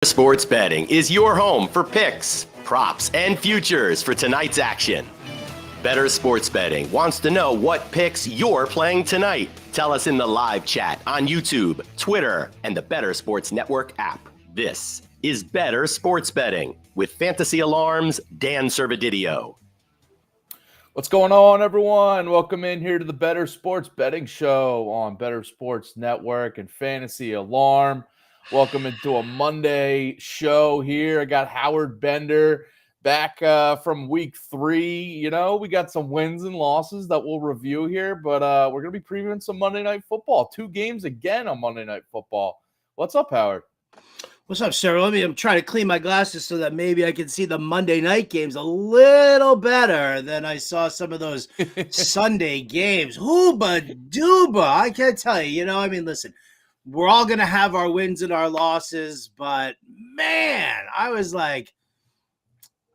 Sports Betting is your home for picks, props, and futures for tonight's action. Bettor Sports Betting wants to know what picks you're playing tonight. Tell us in the live chat on YouTube, Twitter, and the Bettor Sports Network app. This is Bettor Sports Betting with Fantasy Alarm's Dan Servodidio. What's going on, everyone? Welcome in here to the Bettor Sports Betting Show on Bettor Sports Network and Fantasy Alarm. Welcome into a Monday show here. I got Howard Bender back from week 3. You know, we got some wins and losses that we'll review here, but we're going to be previewing some Monday Night Football. 2 games again on Monday Night Football. What's up, Howard? What's up, sir? I'm trying to clean my glasses so that maybe I can see the Monday night games a little better than I saw some of those Sunday games. Hooba dooba. I can't tell you. Listen, we're all going to have our wins and our losses, but man, I was like,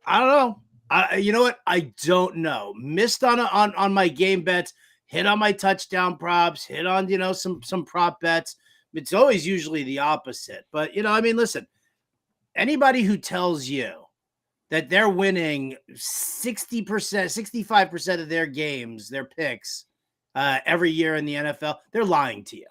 I don't know. You know what? I don't know. Missed on my game bets, hit on my touchdown props, hit on, some prop bets. It's always usually the opposite. But, listen, anybody who tells you that they're winning 60%, 65% of their games, their picks every year in the NFL, they're lying to you.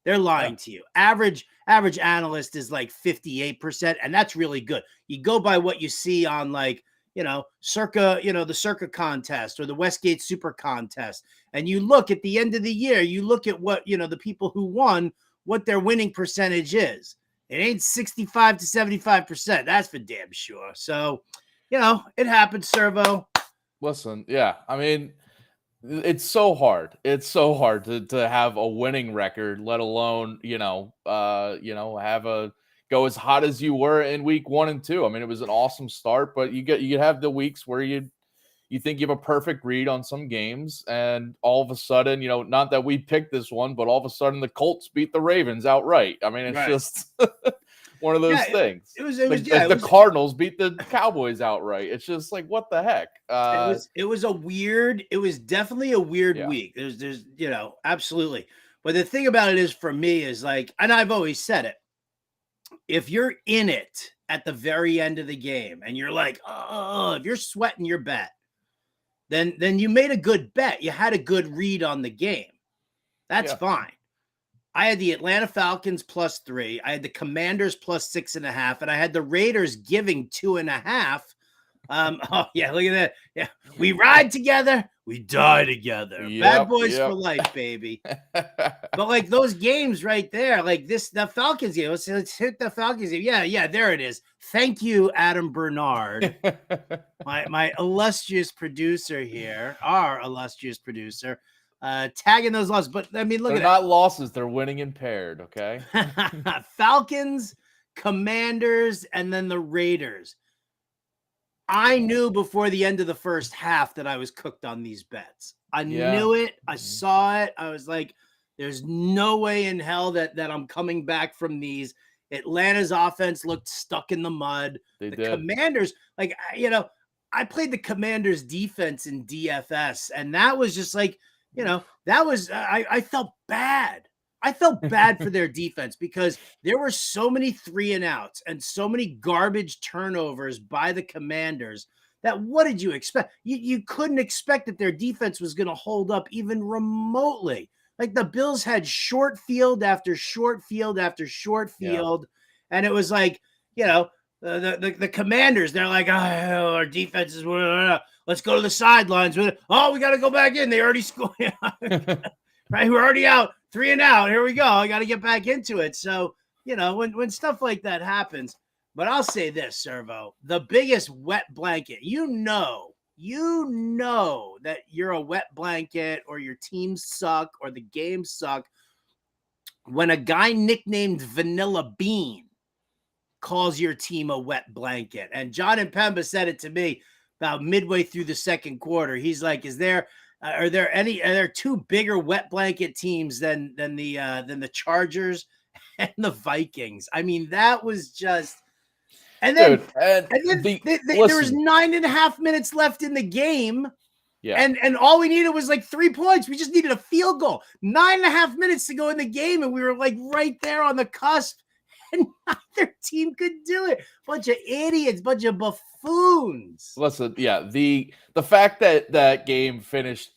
They're lying to you. Average analyst is like 58%, and that's really good. You go by what you see on the Circa contest or the Westgate Super contest, and you look at the end of the year, you look at what, the people who won, what their winning percentage is. It ain't 65 to 75%. That's for damn sure. So, it happens, Servo. Listen, yeah, I mean, it's so hard. It's so hard to have a winning record, let alone, have a go as hot as you were in week 1 and 2. I mean, it was an awesome start, but you have the weeks where you think you have a perfect read on some games, and all of a sudden, not that we picked this one, but all of a sudden the Colts beat the Ravens outright. I mean, it's just one of those things. The Cardinals beat the Cowboys outright. It's just like, what the heck? It was definitely a weird week. There's absolutely. But the thing about it is, for me, is like, and I've always said it, if you're in it at the very end of the game and you're like, if you're sweating your bet, then you made a good bet. You had a good read on the game. That's fine. I had the Atlanta Falcons +3. I had the Commanders +6.5, and I had the Raiders giving 2.5. Oh yeah, look at that. Yeah, we ride together, we die together. Bad boys for life, baby. But like those games right there, like the Falcons game. Let's hit the Falcons game. Yeah, there it is. Thank you, Adam Bernard, my illustrious producer here, our illustrious producer. Tagging those losses, but I mean, they're not losses; they're winning impaired. Okay, Falcons, Commanders, and then the Raiders. I knew before the end of the first half that I was cooked on these bets. I knew it. I saw it. I was like, "There's no way in hell that I'm coming back from these." Atlanta's offense looked stuck in the mud. The Commanders, I played the Commanders defense in DFS, and that was just like. That was I felt bad. I felt bad for their defense because there were so many 3-and-outs and so many garbage turnovers by the Commanders that what did you expect? You couldn't expect that their defense was going to hold up even remotely. Like the Bills had short field after short field after short field, and it was like, the Commanders, they're like, our defense is let's go to the sidelines. Oh, we got to go back in. They already scored. Right? We're already out. 3-and-out. Here we go. I got to get back into it. So, when stuff like that happens, but I'll say this, Servo, the biggest wet blanket, you know that you're a wet blanket or your teams suck or the games suck when a guy nicknamed Vanilla Bean calls your team a wet blanket. And John and Pemba said it to me about midway through the second quarter. He's like, are there 2 bigger wet blanket teams than the Chargers and the Vikings? I mean, that was just, and then, there was 9.5 minutes left in the game. Yeah. And all we needed was like 3 points. We just needed a field goal. 9.5 minutes to go in the game, and we were like right there on the cusp. and neither team could do it. Bunch of idiots, bunch of buffoons. Listen, yeah, the fact that that game finished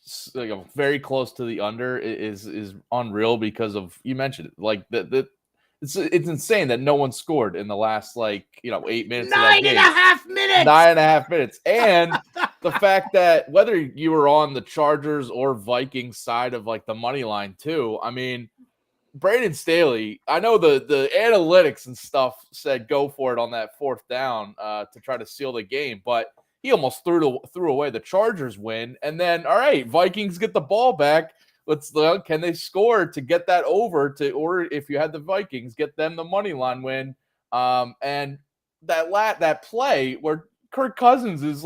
very close to the under is unreal because of, you mentioned it, like it's insane that no one scored in the last 8 minutes. Nine and a half minutes. 9.5 minutes, and the fact that whether you were on the Chargers or Vikings side of the money line too, I mean, Brandon Staley, I know the analytics and stuff said go for it on that 4th down to try to seal the game, but he almost threw away the Chargers win. And then, all right, Vikings get the ball back. Can they score to get that over or if you had the Vikings, get them the money line win. And that play where Kirk Cousins is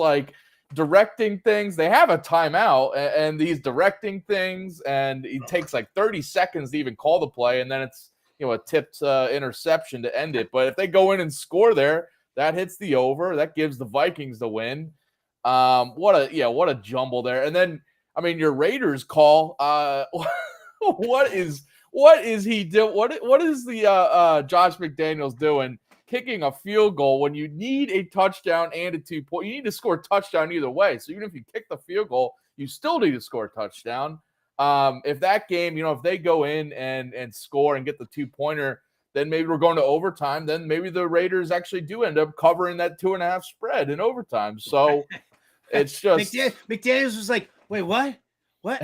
directing things. They have a timeout and he's directing things, and it takes 30 seconds to even call the play, and then it's a tipped interception to end it. But if they go in and score there, that hits the over. That gives the Vikings the win. What a jumble there. And then, I mean, your Raiders call. What is he doing? What is the Josh McDaniels doing? Kicking a field goal when you need a touchdown and a 2-point. You need to score a touchdown either way. So even if you kick the field goal, you still need to score a touchdown. If that game, if they go in and score and get the 2-pointer, then maybe we're going to overtime. Then maybe the Raiders actually do end up covering that 2.5 spread in overtime. So it's just McDaniels was like, wait, what? What?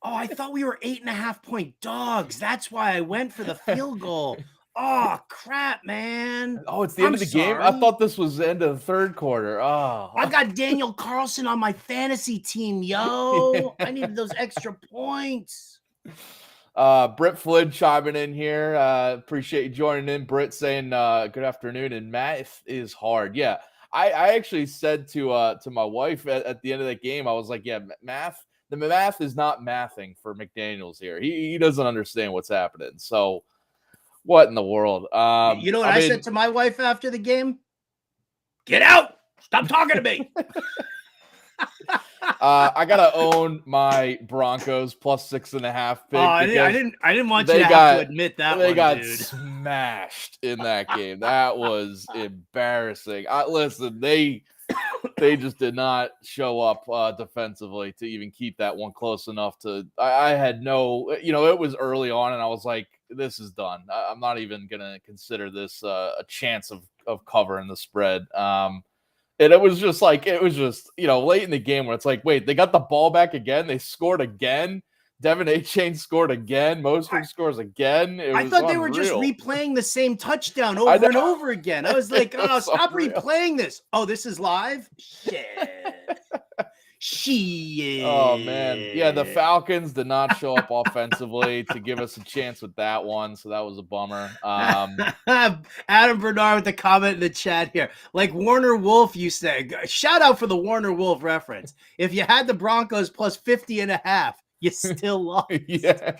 Oh, I thought we were 8.5-point dogs. That's why I went for the field goal. Oh, crap, man. Oh, it's the end of the game? I thought this was the end of the 3rd quarter. Oh. I got Daniel Carlson on my fantasy team, yo. I needed those extra points. Britt Flynn chiming in here. Appreciate you joining in. Britt saying good afternoon, and math is hard. Yeah, I actually said to my wife at the end of that game, I was like, yeah, the math is not mathing for McDaniels here. He doesn't understand what's happening. So what in the world? You know what I said to my wife after the game? Get out! Stop talking to me. I gotta own my Broncos plus 6.5 pick. I didn't want you to have to admit that they got dude. smashed in that game. That was embarrassing. Listen, they just did not show up defensively to even keep that one close enough to. I had no, it was early on, and I was like, this is done. I'm not even gonna consider this a chance of covering the spread. And it was just late in the game where it's like, wait, they got the ball back again. They scored again. Devin A-Chain scored again. Mostert scores again. I thought they were just replaying the same touchdown over and over again. I was like, oh, stop replaying this. Oh, this is live? Shit. Oh, man. Yeah, the Falcons did not show up offensively to give us a chance with that one, so that was a bummer. Adam Bernard with the comment in the chat here. Like Warner Wolf, you said. Shout out for the Warner Wolf reference. If you had the Broncos plus 50.5, you still lost. Yeah.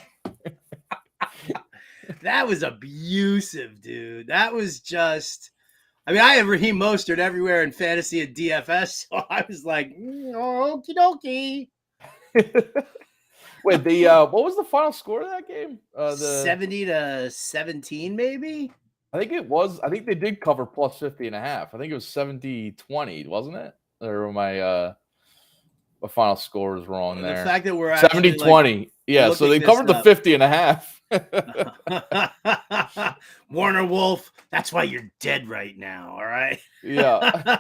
That was abusive, dude. That was just... I mean, I have Raheem Mostert everywhere in fantasy and DFS, so I was like, okie dokie. Wait, what was the final score of that game? 70-17, maybe? I think it was. I think they did cover plus 50.5. I think it was 70-20, wasn't it? Or my final score was wrong there. The fact that we're 70-20. Yeah, so they covered the 50.5. Warner Wolf, that's why you're dead right now, all right? Yeah.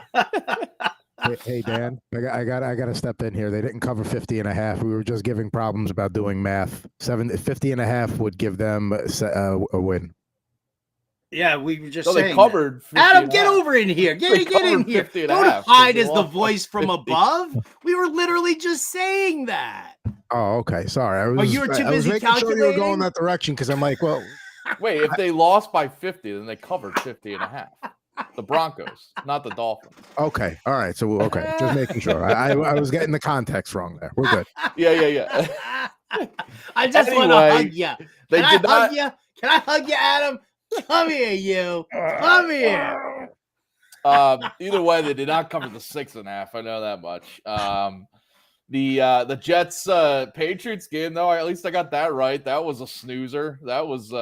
Hey Dan, I got to step in here. They didn't cover 50.5. We were just giving problems about doing math. 50.5 would give them a win. Yeah, we were just saying they covered. Adam, get over in here. Get in here. Don't hide as the voice from above. We were literally just saying that. Oh, okay. Sorry. You were too busy calculating. Sure you were going that direction because I'm like, well. Wait, if they lost by 50, then they covered 50.5. The Broncos, not the Dolphins. Okay. All right. So, okay. Just making sure. I was getting the context wrong there. We're good. Yeah. I just want to hug you. Can I hug you? Can I hug you, Adam? Come here, you. Come here. Either way, they did not cover the 6.5. I know that much. The Jets Patriots game, though, at least I got that right. That was a snoozer. That was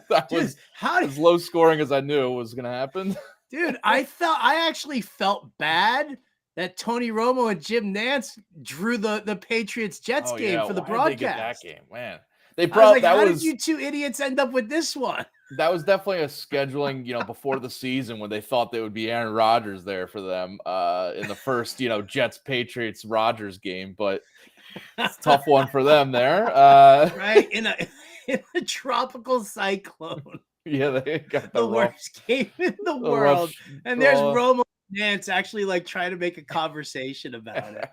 That Dude, was as low scoring as I knew it was going to happen. Dude, I actually felt bad that Tony Romo and Jim Nantz drew the Patriots-Jets game for the broadcast. They get that game, man. They probably how did you two idiots end up with this one? That was definitely a scheduling, before the season when they thought there would be Aaron Rodgers there for them in the first, Jets-Patriots-Rodgers game, but it's a tough one for them there. Right, in a tropical cyclone. Yeah, they got the worst game in the world. And there's Romo and Nance actually like trying to make a conversation about it.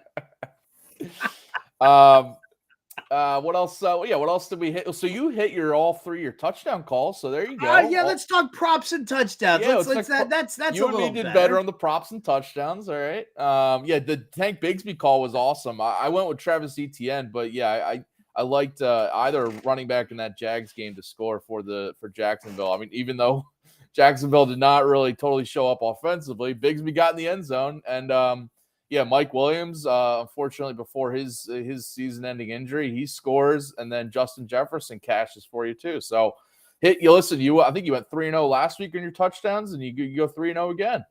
What else? What else did we hit? So you hit all three your touchdown calls. So there you go. Let's talk props and touchdowns. Yeah, that's you a little did better on the props and touchdowns. All right. The Tank Bigsby call was awesome. I went with Travis Etienne, but I liked either running back in that Jags game to score for Jacksonville. I mean, even though Jacksonville did not really totally show up offensively, Bigsby got in the end zone, and Mike Williams, unfortunately, before his season-ending injury, he scores, and then Justin Jefferson cashes for you too. So, I think you went 3-0 last week on your touchdowns, and you go 3-0 again.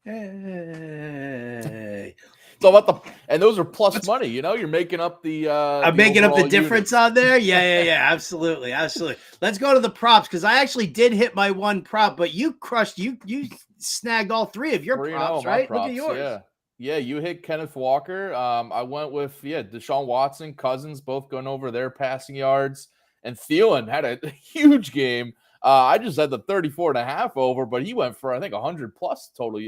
Hey. So and those are plus money, you're making up the. I'm making up the difference on there. Yeah, absolutely. Let's go to the props because I actually did hit my one prop, but you crushed. You snagged all three of your props, right? Look at yours. Yeah. You hit Kenneth Walker. I went with Deshaun Watson, Cousins, both going over their passing yards, and Thielen had a huge game. I just had the 34.5 over, but he went for I think 100 plus total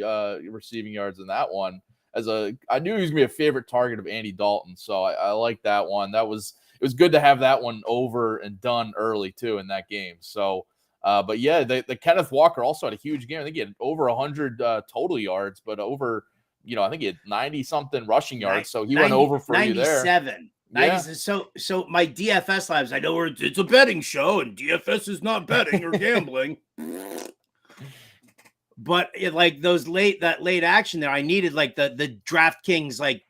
receiving yards in that one. I knew he was gonna be a favorite target of Andy Dalton, so I like that one. It was good to have that one over and done early too in that game. So, the Kenneth Walker also had a huge game. I think he had over 100 total yards, but over, I think he had 90 something rushing yards. So he went over for 97. You there. 97. So my DFS lives, I know it's a betting show, and DFS is not betting or gambling. But that late action there, I needed like the DraftKings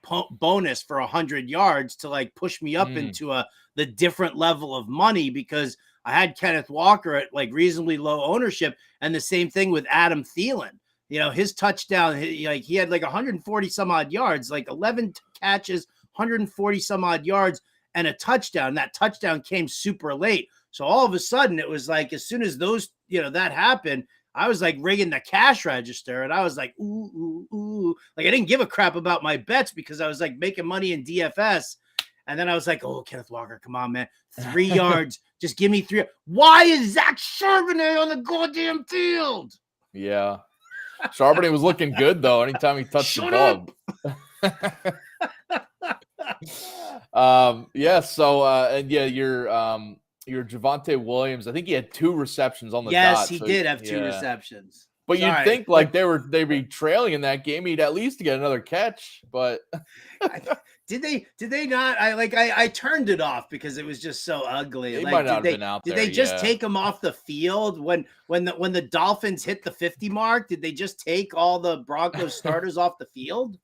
bonus for 100 yards to push me up into the different level of money because I had Kenneth Walker at reasonably low ownership, and the same thing with Adam Thielen. His touchdown, he had 140 some odd yards, 11 catches, 140 some odd yards, and a touchdown. That touchdown came super late, so all of a sudden it was as soon as those that happened. I was rigging the cash register, and I was ooh. I didn't give a crap about my bets because I was making money in DFS. And then I was oh, Kenneth Walker, come on, man. 3 yards. Just give me 3. Why is Zach Charbonnet on the goddamn field? Yeah. Charbonnet was looking good, though, anytime he touched the ball. Your Javonte Williams, I think he had 2 receptions on the dot. Yes, he did have 2 receptions. But you'd think they'd be trailing in that game, he'd at least get another catch. But did they not? I turned it off because it was just so ugly. They might not have been out there. Did they just take him off the field when the Dolphins hit the 50 mark? Did they just take all the Broncos starters off the field?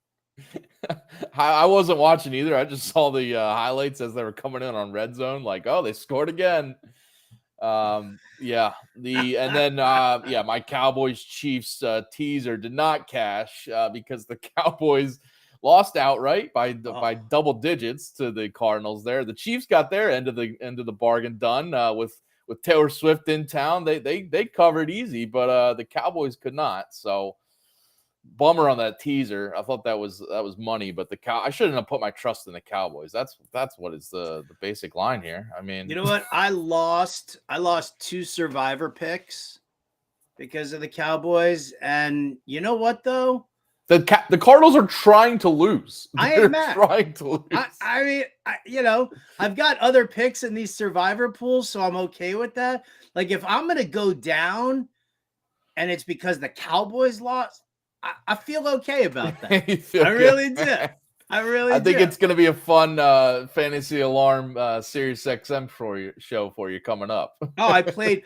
I wasn't watching either. I just saw the highlights as they were coming in on Red Zone. They scored again. My Cowboys Chiefs teaser did not cash because the Cowboys lost outright by double digits to the Cardinals. There, the Chiefs got their end of the bargain done with Taylor Swift in town. They covered easy, but the Cowboys could not. So. Bummer on that teaser. I thought that was money, but I shouldn't have put my trust in the Cowboys. That's what is the basic line here. I mean, you know what? I lost 2 survivor picks because of the Cowboys, and you know what though? The Cardinals are trying to lose. They're trying to lose. I mean, I've got other picks in these survivor pools, so I'm okay with that. If I'm gonna go down, and it's because the Cowboys lost. I feel okay about that. I really do. I think it's going to be a fun fantasy alarm Sirius XM show for you coming up. Oh, I played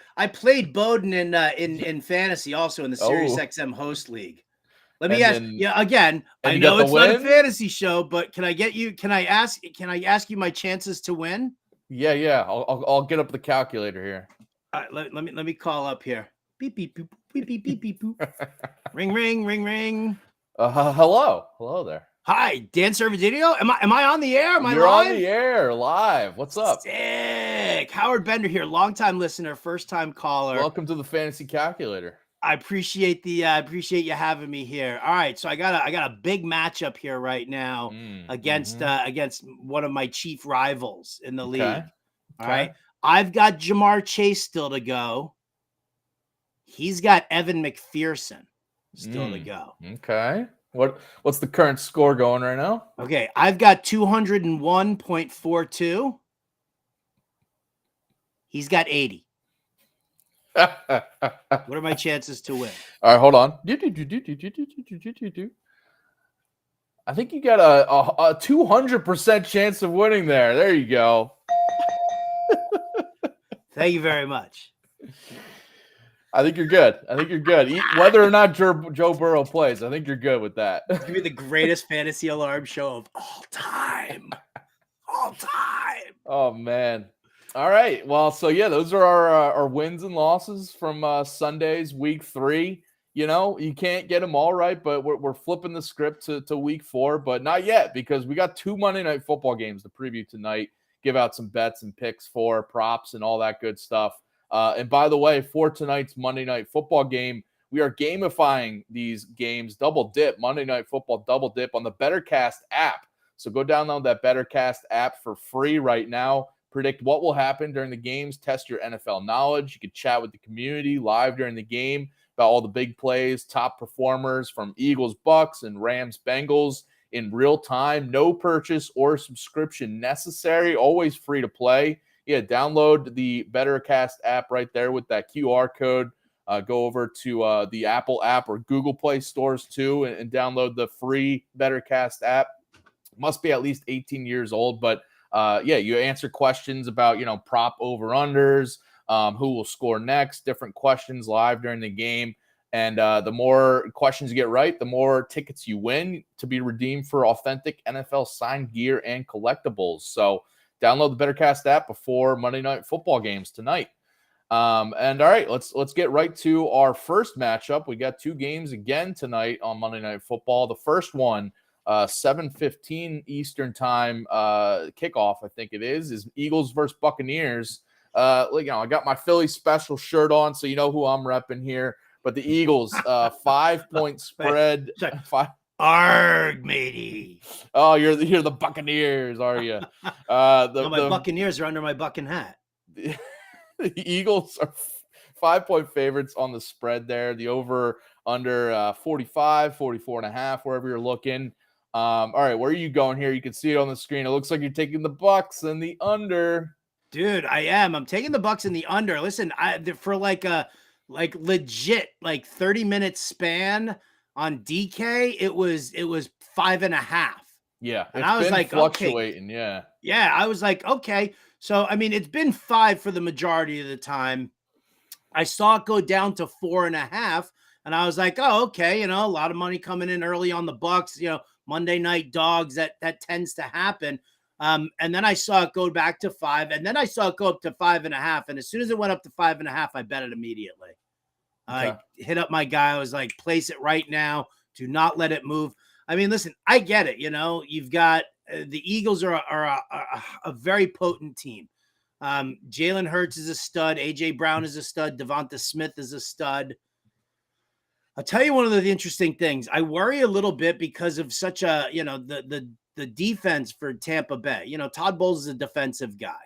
Bowden in fantasy also in the Sirius XM host league. Let me ask again. I know it's not a fantasy show, but can I ask you my chances to win? Yeah. I'll get up the calculator here. All right, let me call up here. Beep beep boop beep beep beep beep boop. Ring ring ring ring. Hello there. Hi, Dan Servodidio. Am I on the air? Am I You're live? on the air live. What's up? Sick. Howard Bender here, longtime listener, first time caller. Welcome to the Fantasy Calculator. I appreciate you having me here. All right, so I got a big matchup here right now against one of my chief rivals in the league. All right, I've got Jamar Chase still to go. He's got Evan McPherson still to go. Okay. What's the current score going right now? Okay, I've got 201.42. He's got 80. What are my chances to win? All right, hold on. I think you got a 200% chance of winning there. There you go. Thank you very much. I think you're good. Whether or not Joe Burrow plays, I think you're good with that. It's going to be the greatest fantasy alarm show of all time. All time. Oh, man. All right. Well, so, yeah, those are our wins and losses from Sunday's week 3. You know, you can't get them all right, but we're flipping the script to week 4, but not yet because we got 2 Monday Night Football games to preview tonight, give out some bets and picks for props and all that good stuff. And by the way, for tonight's Monday Night Football game, we are gamifying these games, double dip, Monday Night Football double dip on the BettorCast app. So go download that BettorCast app for free right now. Predict what will happen during the games, test your NFL knowledge. You can chat with the community live during the game about all the big plays, top performers from Eagles, Bucks, and Rams-Bengals in real time. No purchase or subscription necessary. Always free to play. Yeah, download the BettorCast app right there with that QR code. Go over to the Apple app or Google Play stores too and download the free BettorCast app. Must be at least 18 years old, but yeah, you answer questions about, prop over-unders, who will score next, different questions live during the game. And the more questions you get right, the more tickets you win to be redeemed for authentic NFL signed gear and collectibles. So download the BettorCast app before Monday Night Football games tonight. And all right, let's get right to our first matchup. We got 2 games again tonight on Monday Night Football. The first one, 7:15 Eastern time kickoff, I think it is Eagles versus Buccaneers. I got my Philly special shirt on, so you know who I'm repping here. But the Eagles, 5-point spread. Arg, matey. Oh, you're the Buccaneers, are you? My Buccaneers are under my bucking hat. The Eagles are 5-point favorites on the spread there. The over under 45, 44.5, wherever you're looking. All right, where are you going here? You can see it on the screen. It looks like you're taking the Bucks and the under. Dude, I am. I'm taking the Bucks and the under. Listen, for like legit 30-minute span on DK, it was 5.5. Yeah, and I was like fluctuating. Okay. Yeah, I was like, okay. So I mean, it's been 5 for the majority of the time. I saw it go down to 4.5, and I was like, oh, okay. A lot of money coming in early on the Bucks. Monday night dogs. That tends to happen. And then I saw it go back to 5, and then I saw it go up to 5.5. And as soon as it went up to 5.5, I bet it immediately. Okay. I hit up my guy. I was like, place it right now. Do not let it move. I mean, listen, I get it. You've got the Eagles are a very potent team. Jalen Hurts is a stud. A.J. Brown is a stud. Devonta Smith is a stud. I'll tell you one of the interesting things. I worry a little bit because of such a, the defense for Tampa Bay. Todd Bowles is a defensive guy.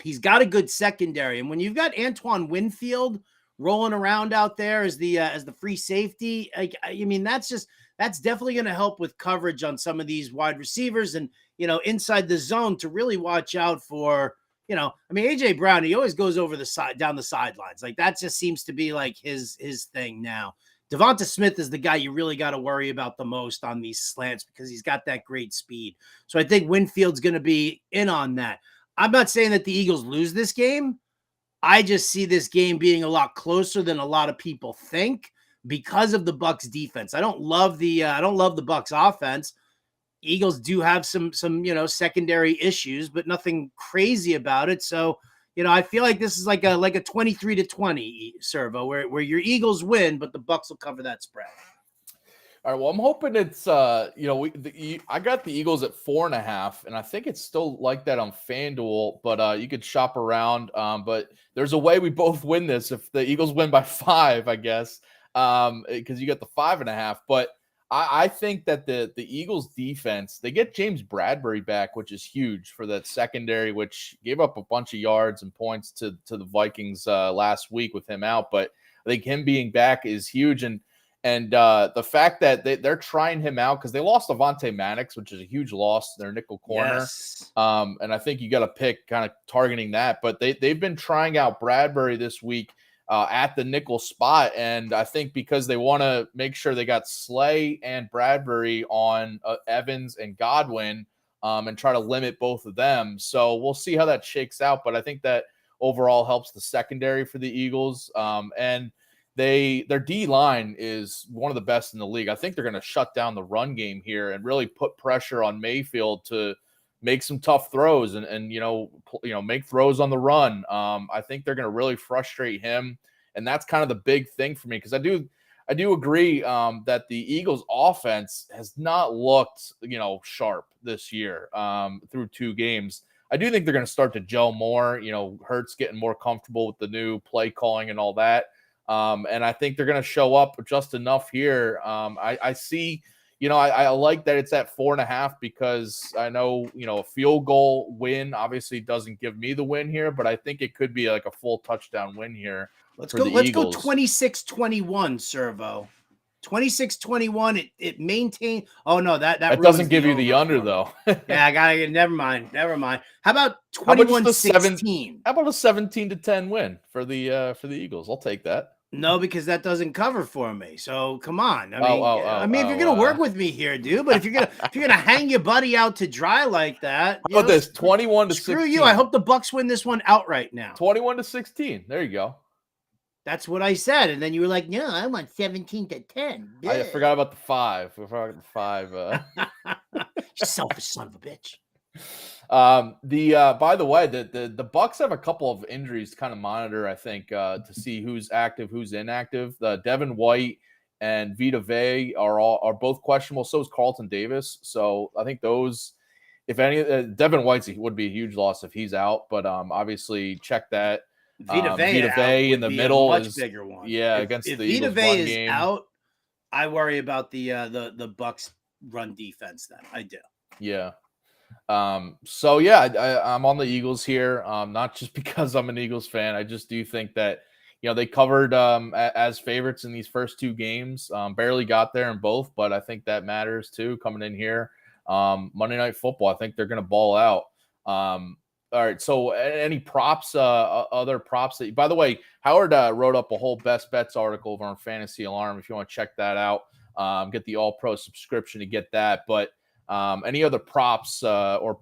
He's got a good secondary. And when you've got Antoine Winfield rolling around out there as the free safety, that's definitely going to help with coverage on some of these wide receivers and, inside the zone to really watch out for, AJ Brown, he always goes over the side, down the sidelines. Like that just seems to be like his thing now. Devonta Smith is the guy you really got to worry about the most on these slants because he's got that great speed. So I think Winfield's going to be in on that. I'm not saying that the Eagles lose this game. I just see this game being a lot closer than a lot of people think because of the Bucks defense. I don't love the Bucks offense. Eagles do have some secondary issues, but nothing crazy about it. So, I feel like this is like a 23-20 servo where your Eagles win, but the Bucs will cover that spread. All right. Well, I'm hoping it's I got the Eagles at 4.5, and I think it's still like that on FanDuel, but you could shop around. But there's a way we both win this if the Eagles win by 5, I guess, because you got the 5.5. But I think that the Eagles defense, they get James Bradbury back, which is huge for that secondary, which gave up a bunch of yards and points to the Vikings last week with him out. But I think him being back is huge. And the fact that they're trying him out because they lost Avonte Maddox, which is a huge loss in their nickel corner. Yes. And I think you got to pick kind of targeting that. But they've been trying out Bradbury this week at the nickel spot. And I think because they want to make sure they got Slay and Bradbury on Evans and Godwin and try to limit both of them. So we'll see how that shakes out. But I think that overall helps the secondary for the Eagles. And their D-line is one of the best in the league. I think they're going to shut down the run game here and really put pressure on Mayfield to make some tough throws and make throws on the run. I think they're going to really frustrate him, and that's kind of the big thing for me because I do agree that the Eagles' offense has not looked sharp this year through 2 games. I do think they're going to start to gel more. Hurts getting more comfortable with the new play calling and all that. And I think they're going to show up just enough here. I see, I like that it's at 4.5 because I know, a field goal win obviously doesn't give me the win here, but I think it could be like a full touchdown win here. Let's go 26-21, Servo. 26-21. It maintained. Oh no, that doesn't give you the under though. Yeah, I gotta get. Never mind. How about 21-16? How about a 17-10 win for the Eagles? I'll take that. No, because that doesn't cover for me. So come on. I mean, if you're gonna work with me here, dude. But if you're gonna hang your buddy out to dry like that, how about this 21-16? Screw you. I hope the Bucs win this one outright now. 21-16. There you go. That's what I said, and then you were like, "No, I want 17-10." Yeah. I forgot about the 5. I forgot the 5. You selfish son of a bitch. By the way, the Bucs have a couple of injuries to kind of monitor. I think to see who's active, who's inactive. Devin White and Vita Vea are both questionable. So is Carlton Davis. So I think those, if any, Devin White would be a huge loss if he's out. But obviously check that. Vita Vea in the middle is a bigger one. Yeah, if against the Vita Eagles Vea is game. out, I worry about the Bucs run defense. Then I do. Yeah. So yeah, I'm on the Eagles here. Not just because I'm an Eagles fan. I just do think that they covered as favorites in these first 2 games. Barely got there in both, but I think that matters too. Coming in here, Monday Night Football. I think they're going to ball out. All right. So any props, other props that, by the way, Howard wrote up a whole best bets article over on Fantasy Alarm. If you want to check that out, get the All Pro subscription to get that. But any other props or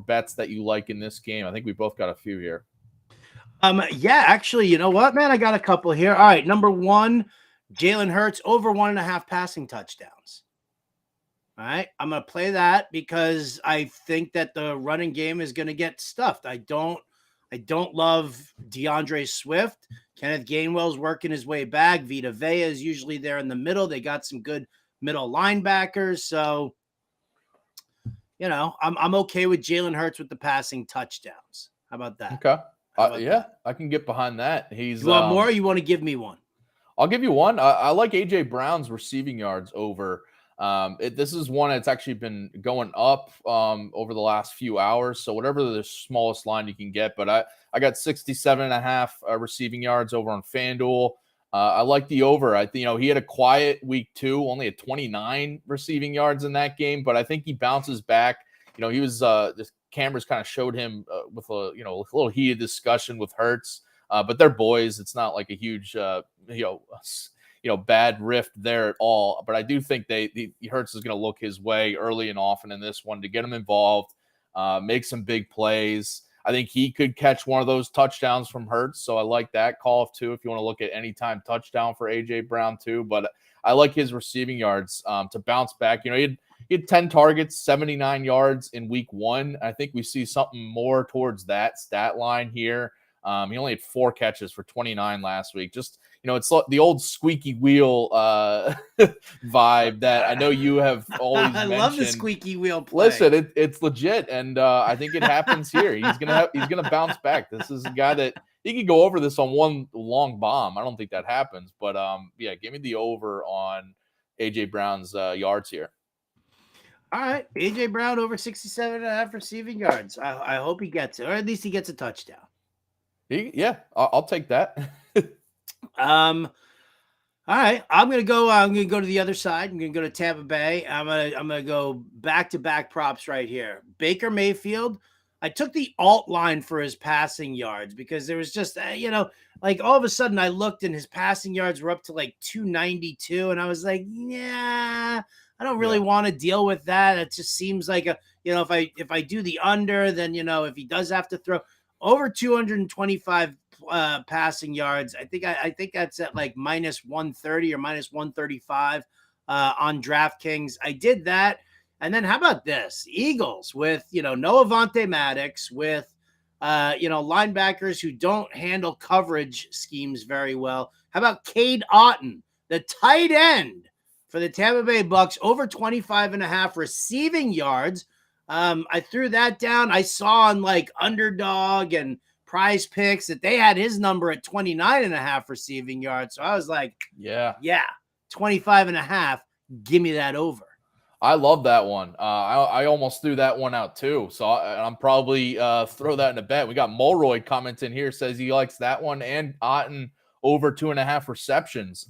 bets that you like in this game? I think we both got a few here. Yeah, actually, you know what, man? I got a couple here. All right. Number 1, Jalen Hurts over 1.5 passing touchdowns. All right. I'm going to play that because I think that the running game is going to get stuffed. I don't love DeAndre Swift. Kenneth Gainwell's working his way back. Vita Vea is usually there in the middle. They got some good middle linebackers. So, I'm okay with Jalen Hurts with the passing touchdowns. How about that? Okay. I can get behind that. You want more or you want to give me one? I'll give you one. I like A.J. Brown's receiving yards over. This is one that's actually been going up over the last few hours. So whatever the smallest line you can get. But I got 67.5 receiving yards over on FanDuel. I like the over. I think he had a quiet week 2, only at 29 receiving yards in that game. But I think he bounces back. He was just cameras kind of showed him with a little heated discussion with Hurts. But they're boys. It's not like a huge bad rift there at all. But I do think Hurts is going to look his way early and often in this one to get him involved, make some big plays. I think he could catch one of those touchdowns from Hurts. So I like that call of 2 if you want to look at anytime touchdown for A.J. Brown too. But I like his receiving yards to bounce back. He had 10 targets, 79 yards in week 1. I think we see something more towards that stat line here. He only had 4 catches for 29 last week. Just, it's the old squeaky wheel vibe that I know you have always I mentioned. love the squeaky wheel play. Listen, it's legit, and I think it happens here. He's gonna bounce back. This is a guy that he could go over this on one long bomb. I don't think that happens, but give me the over on AJ Brown's yards here. All right, AJ Brown over 67.5 receiving yards. I hope he gets it, or at least he gets a touchdown. I'll take that. All right, I'm gonna go to the other side. I'm gonna go to Tampa Bay. I'm gonna go back-to-back props right here. Baker Mayfield. I took the alt line for his passing yards because there was just like all of a sudden I looked and his passing yards were up to like 292, and I was like, yeah, I don't really want to deal with that. It just seems like if I do the under, then if he does have to throw over 225 passing yards, I think that's at like minus 130 or minus 135 on DraftKings. I did that. And then how about this? Eagles with, no Avonte Maddox, with, linebackers who don't handle coverage schemes very well. How about Cade Otton, the tight end for the Tampa Bay Bucks, over 25.5 receiving yards. I threw that down. I saw on like Underdog and Prize Picks that they had his number at 29.5 receiving yards. So I was like, yeah, 25.5. Give me that over. I love that one. I almost threw that one out too. So I'm probably throw that in a bet. We got Mulroy commenting here, says he likes that one and Otton over 2.5 receptions.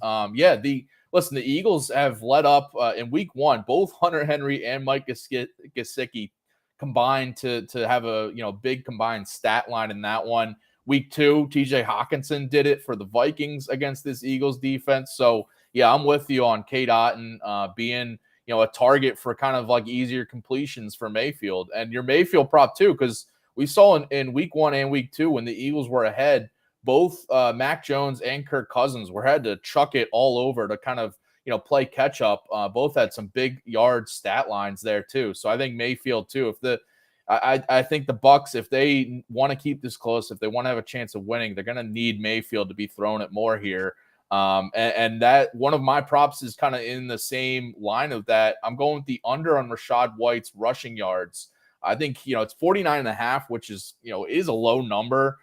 Listen, the Eagles have led up in week 1, both Hunter Henry and Mike Gesicki combined to have a big combined stat line in that one. Week 2, TJ Hawkinson did it for the Vikings against this Eagles defense. So yeah, I'm with you on Cade Otton being a target for kind of like easier completions for Mayfield, and your Mayfield prop too, because we saw in week 1 and week 2 when the Eagles were ahead, both Mac Jones and Kirk Cousins had to chuck it all over to kind of, play catch up. Both had some big yard stat lines there too. So I think Mayfield too, I think the Bucks, if they want to keep this close, if they want to have a chance of winning, they're going to need Mayfield to be throwing it more here. And that one of my props is kind of in the same line of that. I'm going with the under on Rachaad White's rushing yards. I think, it's 49.5, which is, is a low number.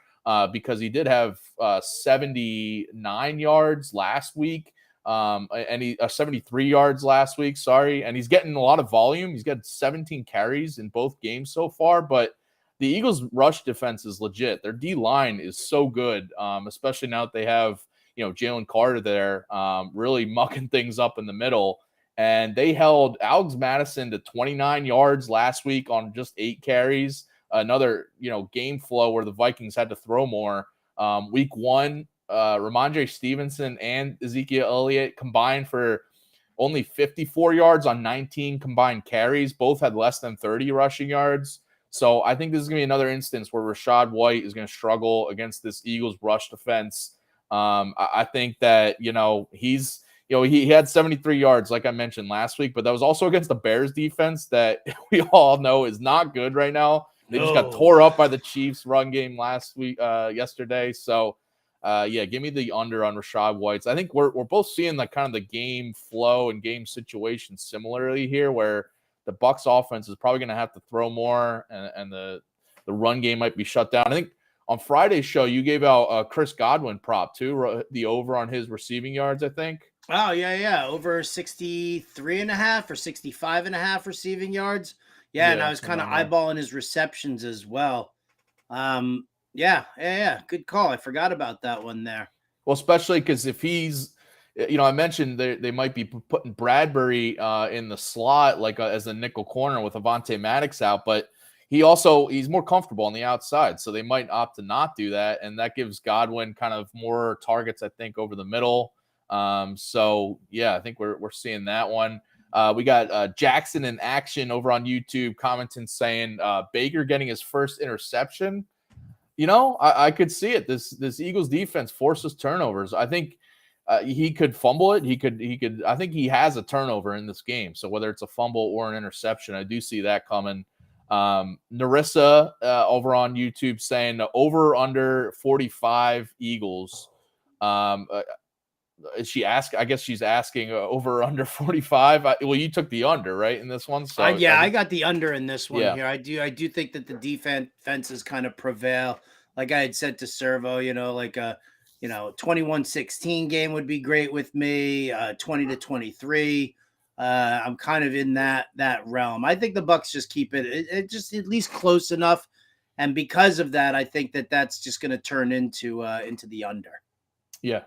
Because he did have 79 yards last week, and he 73 yards last week. Sorry, and he's getting a lot of volume. He's got 17 carries in both games so far. But the Eagles' rush defense is legit. Their D line is so good, especially now that they have Jalen Carter there, really mucking things up in the middle. And they held Alex Madison to 29 yards last week on just 8 carries. Another, game flow where the Vikings had to throw more. Week 1, Ramondre Stevenson and Ezekiel Elliott combined for only 54 yards on 19 combined carries. Both had less than 30 rushing yards. So I think this is going to be another instance where Rachaad White is going to struggle against this Eagles rush defense. I think that, he's, he had 73 yards, like I mentioned last week, but that was also against the Bears defense that we all know is not good right now. They just got tore up by the Chiefs run game yesterday. So, give me the under on Rachaad White. I think we're both seeing like kind of the game flow and game situation similarly here, where the Bucs offense is probably going to have to throw more, and the run game might be shut down. I think on Friday's show you gave out a Chris Godwin prop too, the over on his receiving yards, I think. Oh yeah, over 63.5 or 65.5 receiving yards. Yeah, and I was kind of eyeballing his receptions as well. Good call. I forgot about that one there. Well, especially because if he's, I mentioned they might be putting Bradbury in the slot like as a nickel corner with Avonte Maddox out, but he's more comfortable on the outside, so they might opt to not do that, and that gives Godwin kind of more targets, I think, over the middle. I think we're seeing that one. We got Jackson in action over on YouTube commenting saying Baker getting his first interception. I could see it. This Eagles defense forces turnovers. I think he could fumble it. He could. I think he has a turnover in this game. So whether it's a fumble or an interception, I do see that coming. Narissa over on YouTube saying over under 45 Eagles. She asked, I guess she's asking over under 45. Well, you took the under, right, in this one. So I got the under in this one Yeah. here. I do think that the defenses kind of prevail. Like I had said to Servo, like a 21-16 game would be great with me. 20-23. I'm kind of in that realm. I think the Bucs just keep it just at least close enough, and because of that, I think that that's just going to turn into the under. Yeah.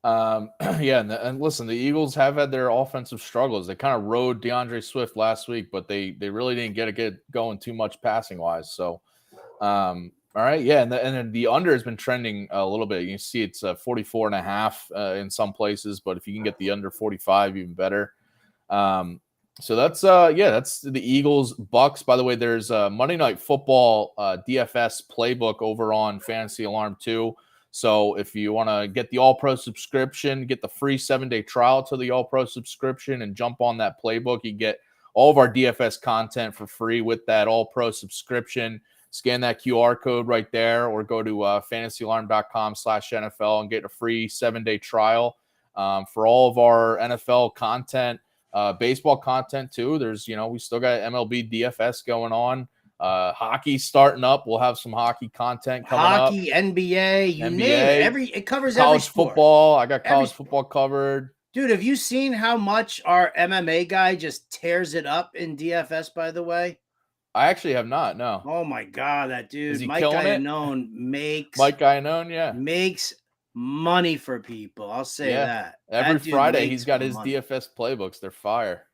Yeah, and listen, the Eagles have had their offensive struggles. They kind of rode DeAndre Swift last week, but they really didn't get going too much passing wise. So, all right, yeah, and then the under has been trending a little bit. You can see it's 44.5 in some places, but if you can get the under 45, even better. So that's that's the Eagles Bucs. By the way, there's Monday Night Football DFS playbook over on Fantasy Alarm 2. So if you want to get the All-Pro subscription, get the free 7-day trial to the All-Pro subscription and jump on that playbook, you get all of our DFS content for free with that All-Pro subscription. Scan that QR code right there or go to fantasyalarm.com/NFL and get a free 7-day trial for all of our NFL content, baseball content too. There's, we still got MLB DFS going on. Hockey starting up. We'll have some hockey content coming up. Hockey, NBA, you name it. It covers college every sport. Football. I got college football covered. Dude, have you seen how much our MMA guy just tears it up in DFS, by the way? I actually have not, no. Oh my God, that dude. Is he Mike killing it? Mike Iannone, yeah. Makes money for people. I'll say that. Every Friday he's got his DFS playbooks. They're fire.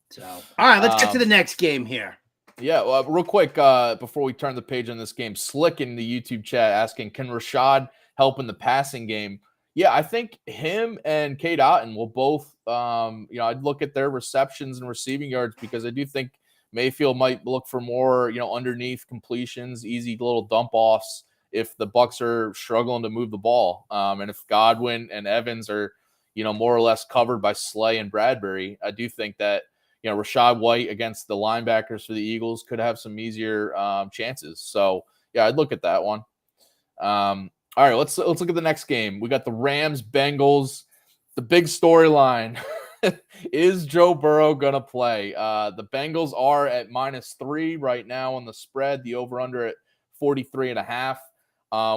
So all right, let's get to the next game here. Yeah, well, real quick, before we turn the page on this game, Slick in the YouTube chat asking, can Rashad help in the passing game? Yeah, I think him and Cade Otton will both, I'd look at their receptions and receiving yards because I do think Mayfield might look for more, underneath completions, easy little dump offs if the Bucs are struggling to move the ball. And if Godwin and Evans are, more or less covered by Slay and Bradbury, I do think that, Rashad White against the linebackers for the Eagles could have some easier chances. So, yeah, I'd look at that one. All right, let's look at the next game. We got the Rams-Bengals. The big storyline, is Joe Burrow going to play? The Bengals are at -3 right now on the spread, the over-under at 43.5.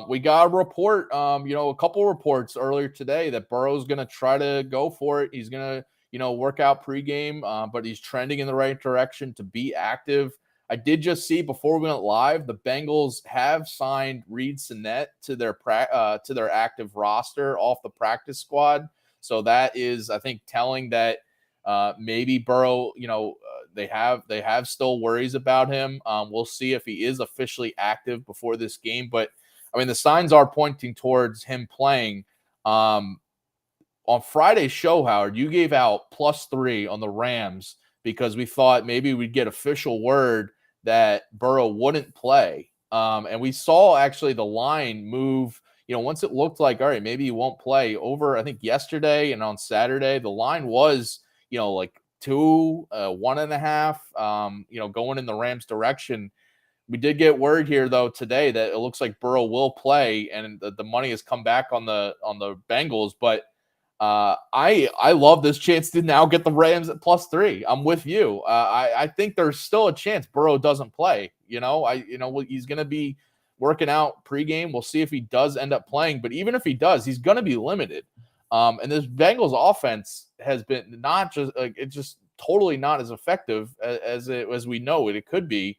We got a report, a couple reports earlier today that Burrow's going to try to go for it. He's going to work out pregame, but he's trending in the right direction to be active. I did just see before we went live, the Bengals have signed Reed Sinnett to their active roster off the practice squad. So that is, I think, telling that maybe Burrow, they have still worries about him. We'll see if he is officially active before this game. But I mean, the signs are pointing towards him playing. On Friday's show, Howard, you gave out +3 on the Rams because we thought maybe we'd get official word that Burrow wouldn't play. And we saw actually the line move, once it looked like, all right, maybe he won't play over, I think yesterday and on Saturday, the line was, like 2, 1.5, going in the Rams direction. We did get word here though today that it looks like Burrow will play and the money has come back on the Bengals, but I love this chance to now get the Rams at +3. I'm with you. I think there's still a chance Burrow doesn't play. He's going to be working out pregame. We'll see if he does end up playing, but even if he does, he's going to be limited. And this Bengals offense has been it's just totally not as effective as we know it could be.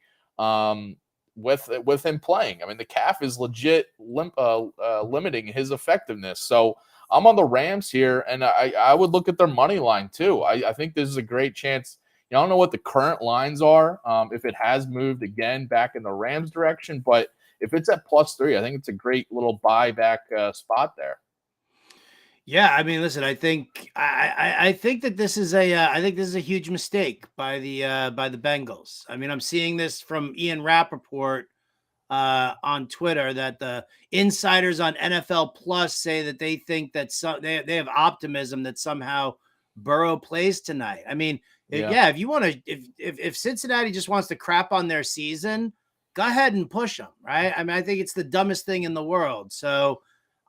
With him playing, I mean, the calf is legit limiting his effectiveness. So I'm on the Rams here, and I would look at their money line too. I think this is a great chance. I don't know what the current lines are, if it has moved again back in the Rams direction, but if it's at +3, I think it's a great little buyback spot there. Yeah, I mean, listen, I think that this is a huge mistake by the Bengals. I mean, I'm seeing this from Ian Rappaport on Twitter that the insiders on NFL Plus say that they think that they have optimism that somehow Burrow plays tonight. I mean, if you want to, if Cincinnati just wants to crap on their season, go ahead and push them, right? I mean, I think it's the dumbest thing in the world. So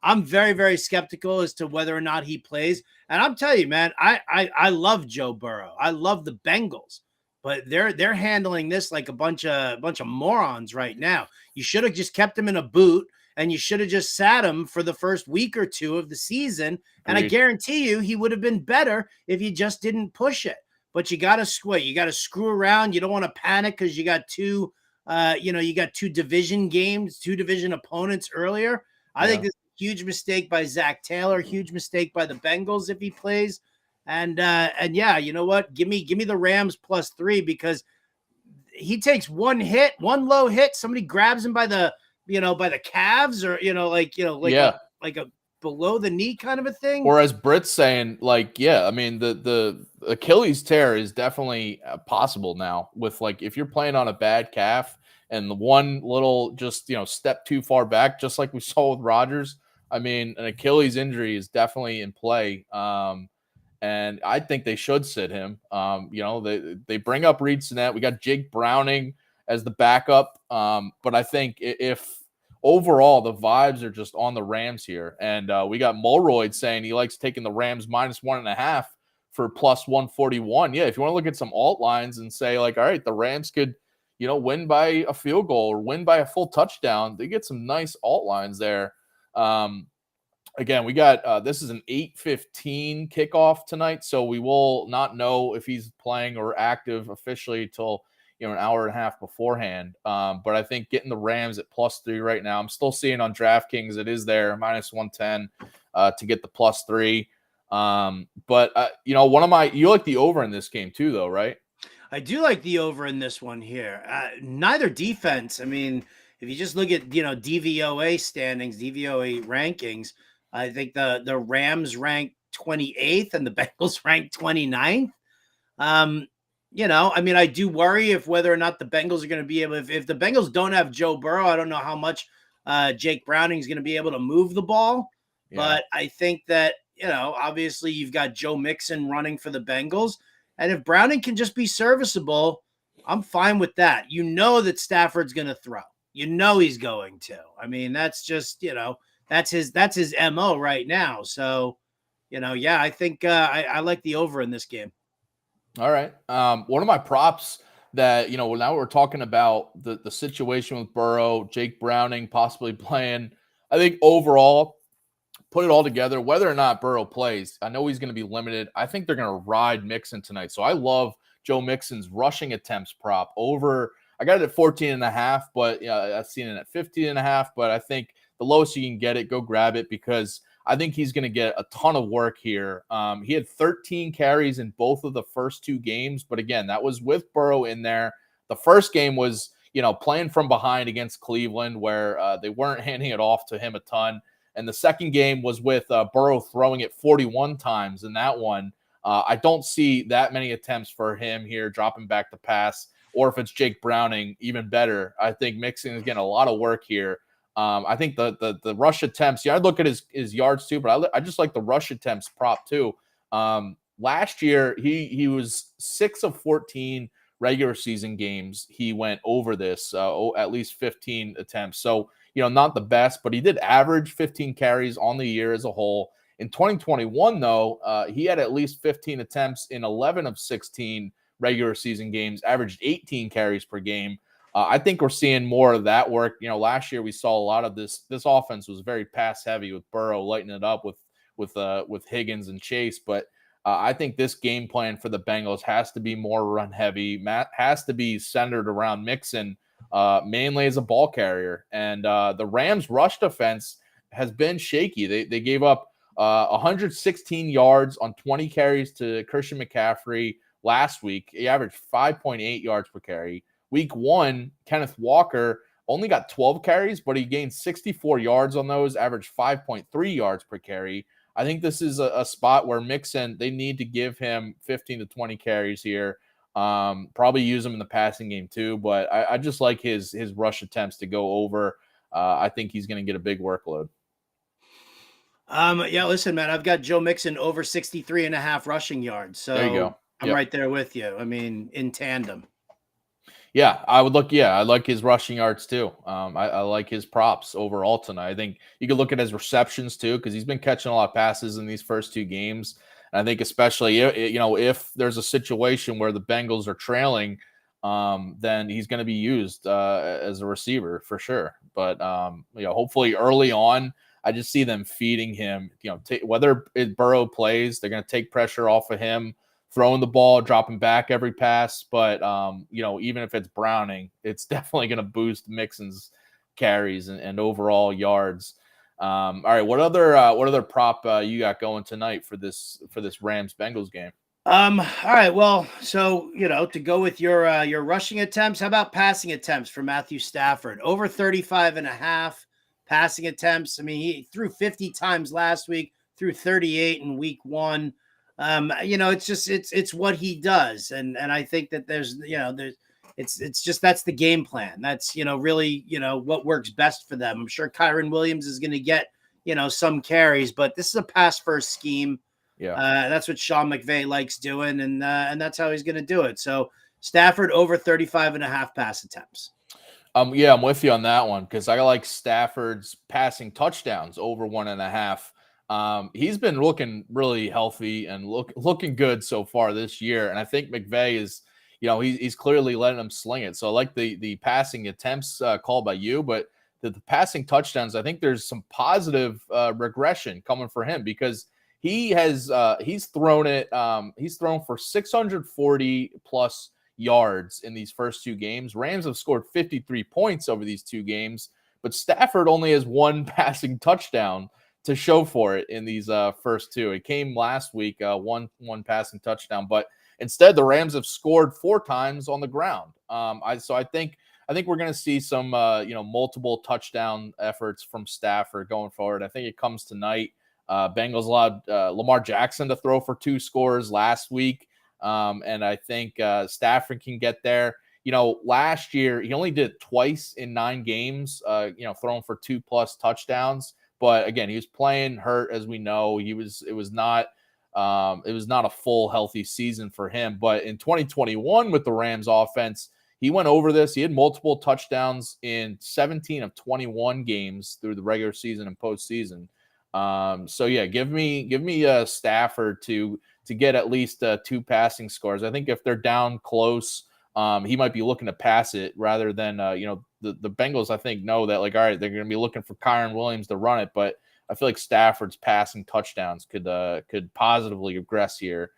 I'm very, very skeptical as to whether or not he plays. And I'm telling you, man, I love Joe Burrow. I love the Bengals, but they're handling this like a bunch of morons right now. You should have just kept him in a boot, and you should have just sat him for the first week or two of the season. And I guarantee you he would have been better if you just didn't push it. But you got to screw around. You don't want to panic because you got two division games, two division opponents earlier. I think this is a huge mistake by Zach Taylor, huge mistake by the Bengals if he plays. And yeah, you know what? Give me the Rams +3, because he takes one low hit, somebody grabs him by the calves, or like a below the knee kind of a thing. Or as Britt's saying, I mean, the Achilles tear is definitely possible now with, if you're playing on a bad calf and the one little step too far back, just like we saw with Rodgers. I mean, an Achilles injury is definitely in play. And I think they should sit him. They bring up Reed Sinnett. We got Jake Browning as the backup. But I think if overall the vibes are just on the Rams here, and we got Mulroyd saying he likes taking the Rams -1.5 for +141. Yeah, if you want to look at some alt lines and say all right, the Rams could, win by a field goal or win by a full touchdown, they get some nice alt lines there. Again, we got this is an 8:15 kickoff tonight, so we will not know if he's playing or active officially till an hour and a half beforehand. But I think getting the Rams at +3 right now, I'm still seeing on DraftKings it is there -110 to get the +3. But you like the over in this game too, though, right? I do like the over in this one here. Neither defense. I mean, if you just look at DVOA standings, DVOA rankings, I think the Rams ranked 28th and the Bengals ranked 29th. I mean, I do worry whether or not the Bengals are going to be able. If the Bengals don't have Joe Burrow, I don't know how much Jake Browning is going to be able to move the ball. Yeah. But I think that obviously you've got Joe Mixon running for the Bengals. And if Browning can just be serviceable, I'm fine with that. That Stafford's going to throw. He's going to. I mean, that's just, that's his MO right now. So, I think I like the over in this game. All right. One of my props that, now we're talking about the situation with Burrow, Jake Browning possibly playing. I think overall, put it all together, whether or not Burrow plays, I know he's going to be limited. I think they're going to ride Mixon tonight. So I love Joe Mixon's rushing attempts prop over. I got it at 14.5, but I've seen it at 15.5. But I think the lowest you can get it, go grab it, because I think he's going to get a ton of work here. He had 13 carries in both of the first two games. But again, that was with Burrow in there. The first game was, playing from behind against Cleveland, where they weren't handing it off to him a ton. And the second game was with Burrow throwing it 41 times in that one. I don't see that many attempts for him here, dropping back to pass. Or if it's Jake Browning, even better. I think Mixon is getting a lot of work here. I think the rush attempts, I'd look at his yards too, but I just like the rush attempts prop too. Last year, he was 6 of 14 regular season games. He went over this, at least 15 attempts. So, not the best, but he did average 15 carries on the year as a whole. In 2021, though, he had at least 15 attempts in 11 of 16 regular season games, averaged 18 carries per game. I think we're seeing more of that work. Last year we saw a lot of this. This offense was very pass heavy with Burrow lighting it up with Higgins and Chase. But I think this game plan for the Bengals has to be more run heavy. Has to be centered around Mixon, mainly as a ball carrier. And the Rams' rush defense has been shaky. They gave up 116 yards on 20 carries to Christian McCaffrey last week. He averaged 5.8 yards per carry. Week 1, Kenneth Walker only got 12 carries, but he gained 64 yards on those, averaged 5.3 yards per carry. I think this is a spot where Mixon, they need to give him 15 to 20 carries here. Probably use him in the passing game too, but I just like his rush attempts to go over. I think he's going to get a big workload. Yeah, listen, man, I've got Joe Mixon over 63.5 rushing yards. So There you go. I'm Yep. right there with you. I mean, in tandem. Yeah, I would look. Yeah, I like his rushing yards too. I like his props overall tonight. I think you could look at his receptions too, because he's been catching a lot of passes in these first two games. And I think especially if there's a situation where the Bengals are trailing, then he's going to be used as a receiver for sure. But hopefully early on, I just see them feeding him. Whether Burrow plays, they're going to take pressure off of him, throwing the ball, dropping back every pass. But even if it's Browning, it's definitely going to boost Mixon's carries and overall yards. All right, what other prop you got going tonight for this Rams-Bengals game? All right, well, so to go with your rushing attempts, how about passing attempts for Matthew Stafford? Over 35.5 passing attempts. I mean, he threw 50 times last week, threw 38 in week 1. It's what he does, and I think that it's just that's the game plan. That's really what works best for them. I'm sure Kyron Williams is going to get some carries, but this is a pass first scheme. Yeah, that's what Sean McVay likes doing, and that's how he's going to do it. So Stafford over 35.5 pass attempts. Yeah, I'm with you on that one because I like Stafford's passing touchdowns over 1.5. He's been looking really healthy and looking good so far this year. And I think McVay is, he's clearly letting him sling it. So I like the passing attempts called by you, but the passing touchdowns, I think there's some positive regression coming for him because he's thrown for 640 plus yards in these first two games. Rams have scored 53 points over these two games, but Stafford only has one passing touchdown to show for it in these first two. It came last week, one passing touchdown, but instead the Rams have scored 4 times on the ground. I think we're going to see some multiple touchdown efforts from Stafford going forward. I think it comes tonight. Bengals allowed Lamar Jackson to throw for 2 scores last week, and I think Stafford can get there. Last year he only did it twice in 9 games, throwing for 2+ touchdowns. But again, he was playing hurt, as we know. It was not a full healthy season for him. But in 2021 with the Rams offense, he went over this. He had multiple touchdowns in 17 of 21 games through the regular season and postseason. So yeah, give me Stafford to get at least 2 passing scores. I think if they're down close, he might be looking to pass it rather than the Bengals. I think know that all right, they're going to be looking for Kyron Williams to run it, but I feel like Stafford's passing touchdowns could positively regress here.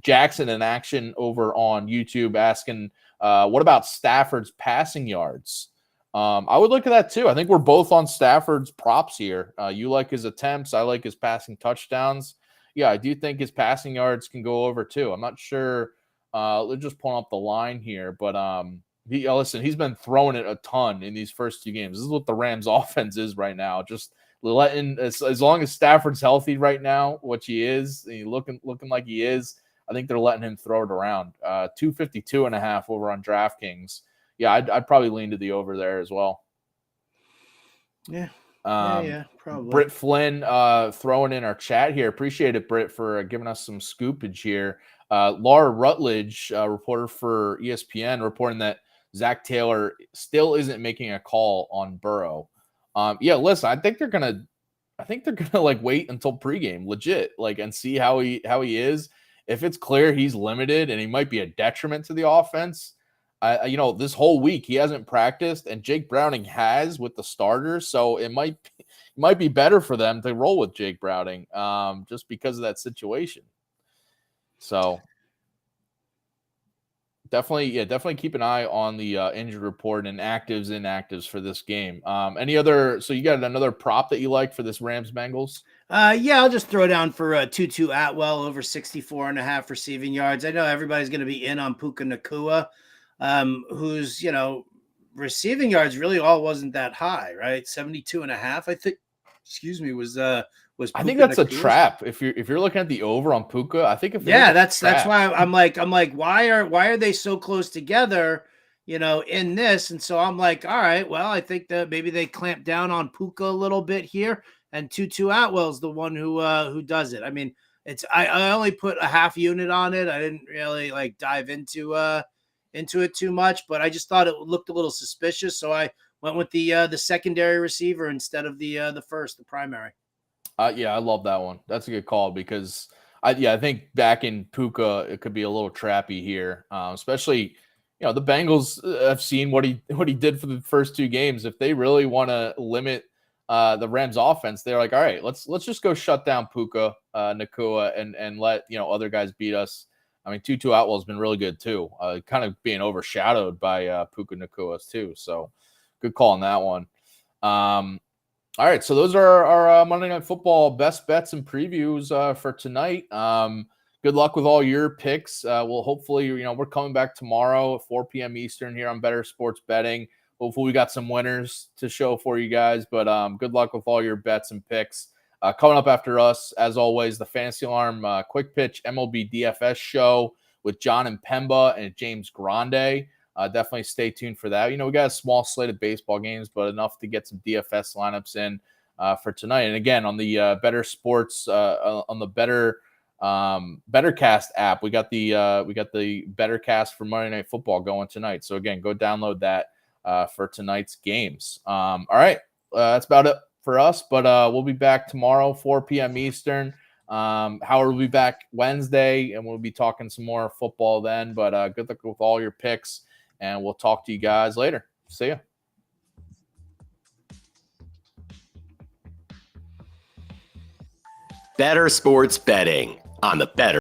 Jackson in action over on YouTube asking, what about Stafford's passing yards? I would look at that too. I think we're both on Stafford's props here. You like his attempts. I like his passing touchdowns. Yeah, I do think his passing yards can go over too. I'm not sure. Let's just pull up the line here, but he's been throwing it a ton in these first 2 games. This is what the Rams offense is right now. Just letting as long as Stafford's healthy right now, which he is, looking like he is, I think they're letting him throw it around. 252.5 over on DraftKings. Yeah, I'd probably lean to the over there as well. Yeah. Probably. Britt Flynn throwing in our chat here. Appreciate it, Britt, for giving us some scoopage here. Laura Rutledge, reporter for ESPN, reporting that Zach Taylor still isn't making a call on Burrow. Listen, I think they're gonna wait until pregame, legit, and see how he is. If it's clear he's limited and he might be a detriment to the offense, this whole week he hasn't practiced, and Jake Browning has with the starters, so it might be better for them to roll with Jake Browning, just because of that situation. So definitely keep an eye on the injured report and actives, inactives for this game. So you got another prop that you like for this Rams-Bengals? I'll just throw down for Tutu Atwell over 64.5 receiving yards. I know everybody's going to be in on Puka Nacua, whose receiving yards really all wasn't that high, right? 72.5, I think. Was I think that's a trap. If you're looking at the over on Puka, I think that's why I'm like, why are they so close together, in this? And so I'm like, all right, well, I think that maybe they clamp down on Puka a little bit here. and Tutu Atwell's the one who does it. I mean, I only put a half unit on it. I didn't really like dive into it too much, but I just thought it looked a little suspicious, so I went with the secondary receiver instead of the primary. Yeah, I love that one. That's a good call because I think back in Puka, it could be a little trappy here, especially the Bengals have seen what he did for the first 2 games. If they really want to limit the Rams offense, they're like, all right, let's just go shut down Puka Nacua and let other guys beat us. I mean, Tutu Atwell has been really good too, kind of being overshadowed by Puka Nacua too. So good call on that one. All right, so those are our Monday Night Football best bets and previews for tonight. Good luck with all your picks. We'll hopefully, we're coming back tomorrow at 4 p.m. Eastern here on Bettor Sports Betting. Hopefully we got some winners to show for you guys, but good luck with all your bets and picks. Coming up after us, as always, the Fantasy Alarm Quick Pitch MLB DFS show with John and Pemba and James Grande. Definitely stay tuned for that. We got a small slate of baseball games, but enough to get some DFS lineups in for tonight. And again, on the Bettor Sports, on the Bettorcast app, we got the Bettorcast for Monday Night Football going tonight. So again, go download that for tonight's games. All right, that's about it for us. But we'll be back tomorrow, 4 p.m. Eastern. Howard will be back Wednesday, and we'll be talking some more football then. But good luck with all your picks. And we'll talk to you guys later. See ya. Bettor Sports Betting on the Bettor